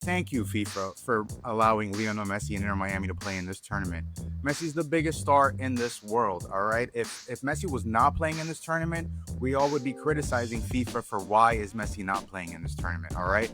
Thank you, FIFA, for allowing Lionel Messi and Inter Miami to play in this tournament. Messi's the biggest star in this world, all right? If Messi was not playing in this tournament, we all would be criticizing FIFA for why is Messi not playing in this tournament, all right?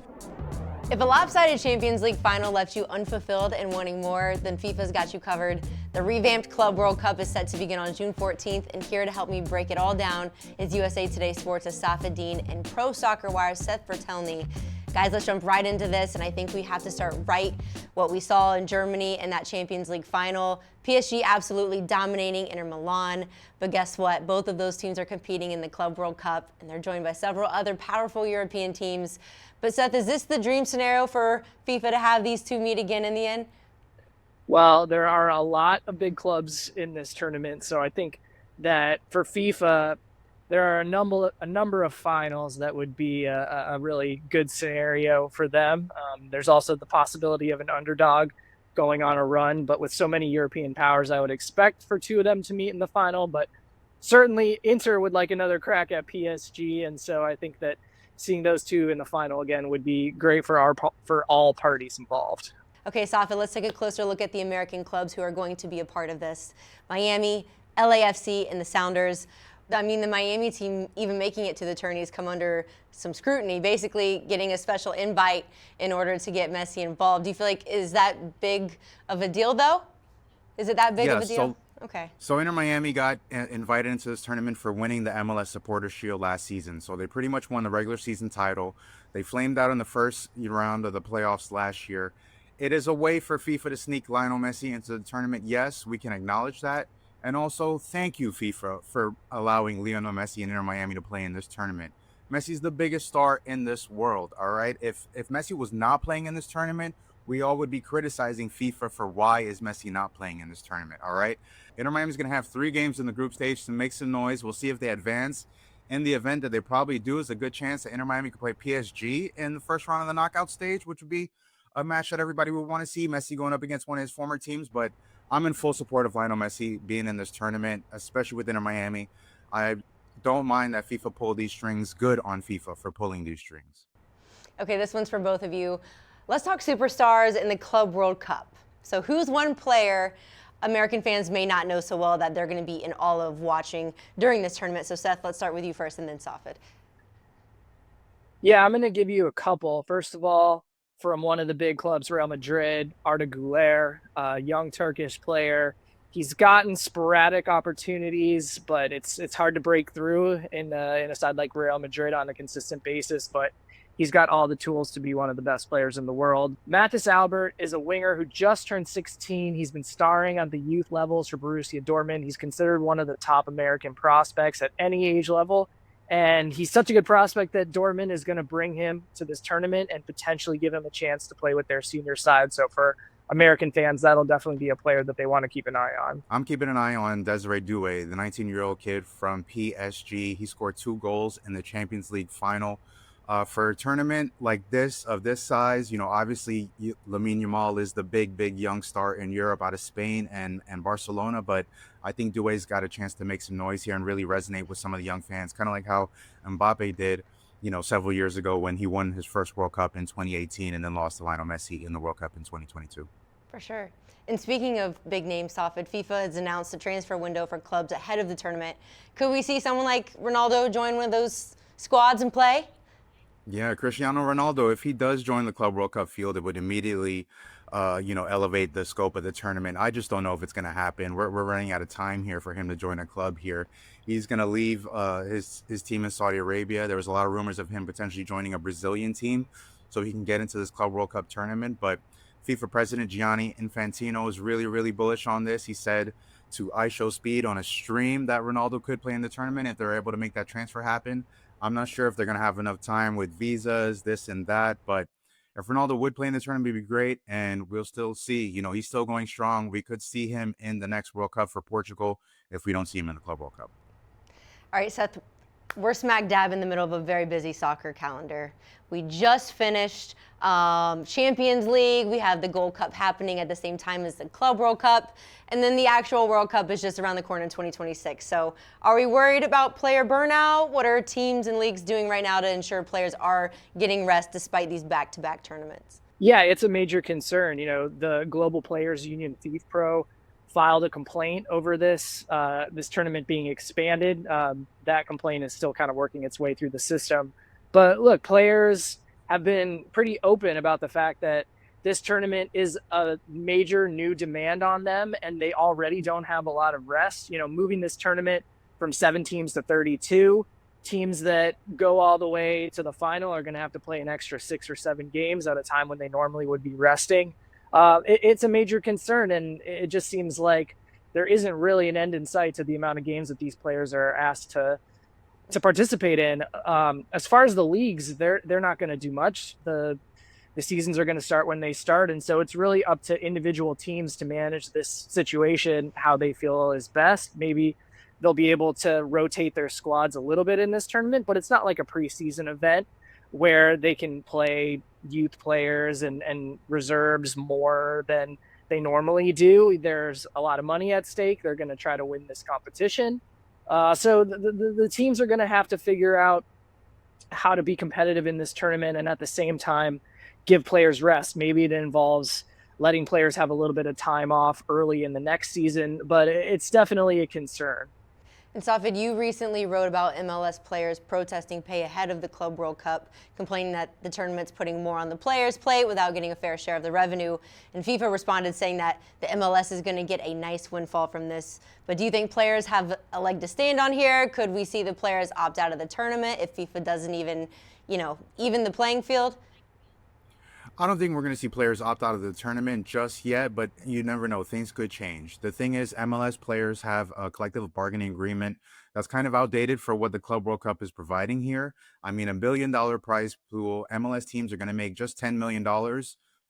If a lopsided Champions League final left you unfulfilled and wanting more, then FIFA's got you covered. The revamped Club World Cup is set to begin on June 14th, and here to help me break it all down is USA Today Sports' Safid, Deen, and Pro Soccer Wire's Seth Verteleney. Guys, let's jump right into this, and I think we have to start right what we saw in Germany in that Champions League final. PSG absolutely dominating Inter Milan, but guess what? Both of those teams are competing in the Club World Cup, and they're joined by several other powerful European teams. But Seth, is this the dream scenario for FIFA to have these two meet again in the end? Well, there are a lot of big clubs in this tournament, so I think that for FIFA, there are a number of finals that would be a really good scenario for them. There's also the possibility of an underdog going on a run, but with so many European powers, I would expect for two of them to meet in the final. But certainly, Inter would like another crack at PSG, and so I think that seeing those two in the final again would be great for all parties involved. Okay, Safid, let's take a closer look at the American clubs who are going to be a part of this. Miami, LAFC, and the Sounders. I mean, the Miami team, even making it to the tourneys, come under some scrutiny, basically getting a special invite in order to get Messi involved. Do you feel like, is that big of a deal, though? Is it that big of a deal? Okay. So Inter Miami got invited into this tournament for winning the MLS Supporters Shield last season. So they pretty much won the regular season title. They flamed out in the first round of the playoffs last year. It is a way for FIFA to sneak Lionel Messi into the tournament. Yes, we can acknowledge that. And also, thank you, FIFA, for allowing Lionel Messi and Inter Miami to play in this tournament. Messi's the biggest star in this world, all right? If Messi was not playing in this tournament, we all would be criticizing FIFA for why is Messi not playing in this tournament, all right? Inter Miami's going to have 3 games in the group stage to make some noise. We'll see if they advance. In the event that they probably do, is a good chance that Inter Miami could play PSG in the first round of the knockout stage, which would be a match that everybody would want to see. Messi going up against one of his former teams, but I'm in full support of Lionel Messi being in this tournament, especially with Inter Miami. I don't mind that FIFA pulled these strings. Good on FIFA for pulling these strings. Okay, this one's for both of you. Let's talk superstars in the Club World Cup. So who's one player American fans may not know so well that they're going to be in all of watching during this tournament? So Seth, let's start with you first and then Safid. Yeah, I'm going to give you a couple. First of all, from one of the big clubs, Real Madrid, Arda Güler, a young Turkish player. He's gotten sporadic opportunities, but it's hard to break through in a side like Real Madrid on a consistent basis. But he's got all the tools to be one of the best players in the world. Mathis Albert is a winger who just turned 16. He's been starring on the youth levels for Borussia Dortmund. He's considered one of the top American prospects at any age level. And he's such a good prospect that Dortmund is going to bring him to this tournament and potentially give him a chance to play with their senior side. So for American fans, that'll definitely be a player that they want to keep an eye on. I'm keeping an eye on Desiree Doué, the 19-year-old kid from PSG. He scored 2 goals in the Champions League final. For a tournament like this, of this size, obviously Lamine Yamal is the big young star in Europe out of Spain and Barcelona, but I think Doué's got a chance to make some noise here and really resonate with some of the young fans, kind of like how Mbappe did, several years ago when he won his first World Cup in 2018 and then lost to Lionel Messi in the World Cup in 2022. For sure. And speaking of big names, Safid, FIFA has announced a transfer window for clubs ahead of the tournament. Could we see someone like Ronaldo join one of those squads and play? Yeah, Cristiano Ronaldo, if he does join the Club World Cup field, it would immediately, elevate the scope of the tournament. I just don't know if it's going to happen. We're running out of time here for him to join a club here. He's going to leave his team in Saudi Arabia. There was a lot of rumors of him potentially joining a Brazilian team so he can get into this Club World Cup tournament. But FIFA President Gianni Infantino is really bullish on this. He said to iShowSpeed on a stream that Ronaldo could play in the tournament if they're able to make that transfer happen. I'm not sure if they're going to have enough time with visas, this and that, but if Ronaldo would play in the tournament, it'd be great, and we'll still see. He's still going strong. We could see him in the next World Cup for Portugal if we don't see him in the Club World Cup. All right, Seth, we're smack dab in the middle of a very busy soccer calendar. We just finished Champions League. We have the Gold Cup happening at the same time as the Club World Cup. And then the actual World Cup is just around the corner in 2026. So are we worried about player burnout? What are teams and leagues doing right now to ensure players are getting rest despite these back-to-back tournaments? Yeah, it's a major concern. The Global Players Union FIFPro filed a complaint over this tournament being expanded. That complaint is still kind of working its way through the system. But look, players have been pretty open about the fact that this tournament is a major new demand on them, and they already don't have a lot of rest. Moving this tournament from 7 teams to 32, teams that go all the way to the final are going to have to play an extra 6 or 7 games at a time when they normally would be resting. It's a major concern, and it just seems like there isn't really an end in sight to the amount of games that these players are asked to participate in. As far as the leagues, they're not going to do much. The seasons are going to start when they start, and so it's really up to individual teams to manage this situation how they feel is best. Maybe they'll be able to rotate their squads a little bit in this tournament, but it's not like a preseason event where they can play youth players and reserves more than they normally do. There's a lot of money at stake. They're going to try to win this competition. So the teams are going to have to figure out how to be competitive in this tournament and at the same time give players rest. Maybe it involves letting players have a little bit of time off early in the next season, but it's definitely a concern. And Safid, you recently wrote about MLS players protesting pay ahead of the Club World Cup, complaining that the tournament's putting more on the players' plate without getting a fair share of the revenue. And FIFA responded saying that the MLS is going to get a nice windfall from this. But do you think players have a leg to stand on here? Could we see the players opt out of the tournament if FIFA doesn't even the playing field? I don't think we're going to see players opt out of the tournament just yet, but you never know. Things could change. The thing is, MLS players have a collective bargaining agreement that's kind of outdated for what the Club World Cup is providing here. I mean, $1 billion prize pool, MLS teams are going to make just $10 million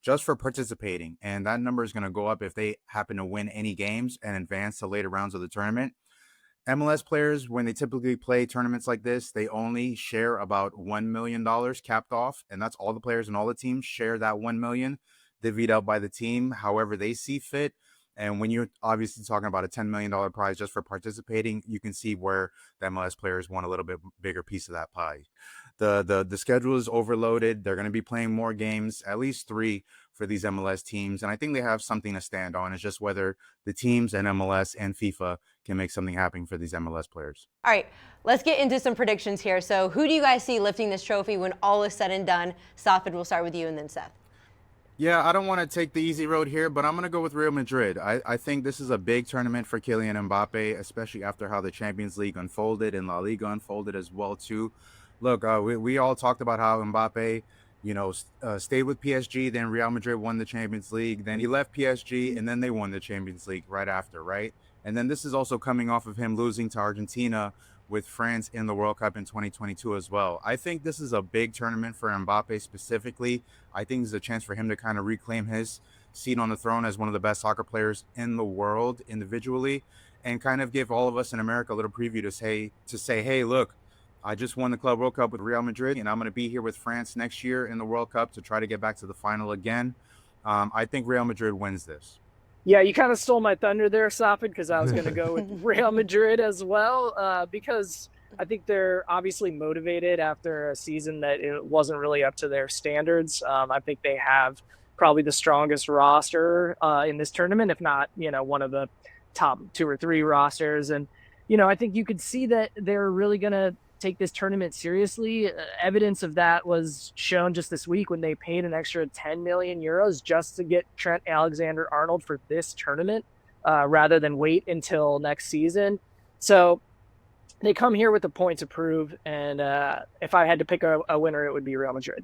just for participating. And that number is going to go up if they happen to win any games and advance to later rounds of the tournament. MLS players, when they typically play tournaments like this, they only share about $1 million capped off, and that's all the players and all the teams share that 1 million divvied out by the team, however they see fit. And when you're obviously talking about a $10 million prize just for participating, you can see where the MLS players want a little bit bigger piece of that pie. The schedule is overloaded. They're going to be playing more games, at least 3 for these MLS teams, and I think they have something to stand on. It's just whether the teams and MLS and FIFA can make something happen for these MLS players. All right, let's get into some predictions here. So who do you guys see lifting this trophy when all is said and done? Safid, we'll start with you and then Seth. Yeah, I don't want to take the easy road here, but I'm going to go with Real Madrid. I think this is a big tournament for Kylian Mbappe, especially after how the Champions League unfolded and La Liga unfolded as well, too. Look, we all talked about how Mbappe, stayed with PSG, then Real Madrid won the Champions League, then he left PSG, and then they won the Champions League right after, right? And then this is also coming off of him losing to Argentina with France in the World Cup in 2022 as well. I think this is a big tournament for Mbappe specifically. I think it's a chance for him to kind of reclaim his seat on the throne as one of the best soccer players in the world individually, and kind of give all of us in America a little preview to say, hey, look, I just won the Club World Cup with Real Madrid, and I'm going to be here with France next year in the World Cup to try to get back to the final again. I think Real Madrid wins this. Yeah, you kind of stole my thunder there, Safid, because I was going to go with Real Madrid as well, because I think they're obviously motivated after a season that it wasn't really up to their standards. I think they have probably the strongest roster in this tournament, if not, one of the top 2 or 3 rosters. And, I think you could see that they're really going to take this tournament seriously. Evidence of that was shown just this week when they paid an extra 10 million euros just to get Trent Alexander-Arnold for this tournament, rather than wait until next season. So they come here with a point to prove, and if I had to pick a winner, it would be Real Madrid.